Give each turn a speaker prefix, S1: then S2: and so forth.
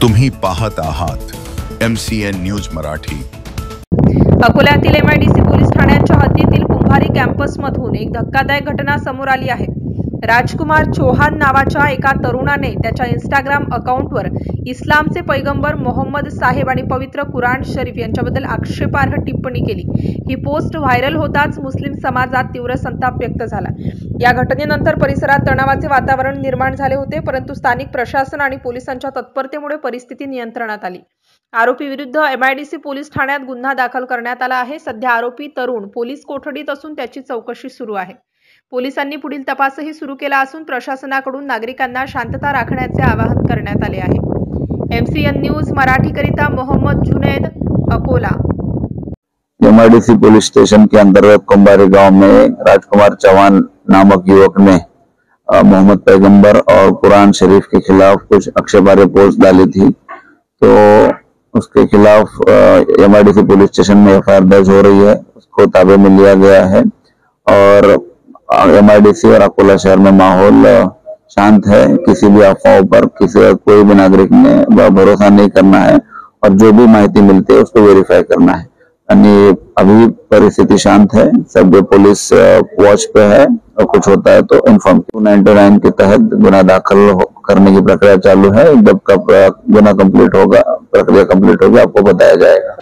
S1: तुम्ही पाहत आहात MCN न्यूज मराठी।
S2: अकोल्यातील MIDC पोलीस ठाण्याच्या हद्दीतील कुंभारी कॅम्पसमधून एक धक्कादायक घटना समोर आली आहे। राजकुमार चौहान नावाच्या एका तरुणाने त्याच्या इंस्टाग्राम अकाउंटवर इस्लामचे पैगंबर मोहम्मद साहेब आणि पवित्र कुराण शरीफ यांच्याबद्दल आक्षेपार्ह टिप्पणी केली। ही पोस्ट व्हायरल होताच मुस्लिम समाजात तीव्र संताप व्यक्त झाला। या घटनेनंतर परिसरात तणावाचे वातावरण निर्माण झाले होते, परंतु स्थानिक प्रशासन आणि पोलिसांच्या तत्परतेमुळे परिस्थिती नियंत्रणात आली। आरोपी विरुद्ध MIDC पोलीस ठाण्यात गुन्हा दाखल करण्यात आला आहे। सध्या आरोपी तरुण पोलीस कोठडीत असून त्याची चौकशी सुरू आहे। पोलिसांनी पुढील तपासही सुरू केला असून प्रशासनाकडून नागरिकांना शांतता राखण्याचे आवाहन करण्यात आले आहे। MCN न्यूज मराठीकरिता Mohammed Junaid, Akola.
S3: MIDC police station के अंतर्गत कुंभारी गांव में राजकुमार चौहान नामक युवक ने मोहम्मद पैगंबर और कुरान शरीफ के खिलाफ कुछ आक्षेपार्ह पोस्ट डाली थी, तो उसके खिलाफ MIDC पुलिस स्टेशन में FIR दर्ज हो रही है। उसको ताबे में लिया गया है और MIDC और अकोला शहर में माहौल शांत है। किसी भी अफवाहों पर कोई भी नागरिक ने भरोसा नहीं करना है और जो भी माहिती मिलती है उसको वेरीफाई करना है। यानी अभी परिस्थिति शांत है, सब पुलिस वॉच पे है और कुछ होता है तो इन्फॉर्म। 299 के तहत गुना दाखिल करने की प्रक्रिया चालू है। जब गुना कंप्लीट होगा, प्रक्रिया कंप्लीट होगी, आपको बताया जाएगा।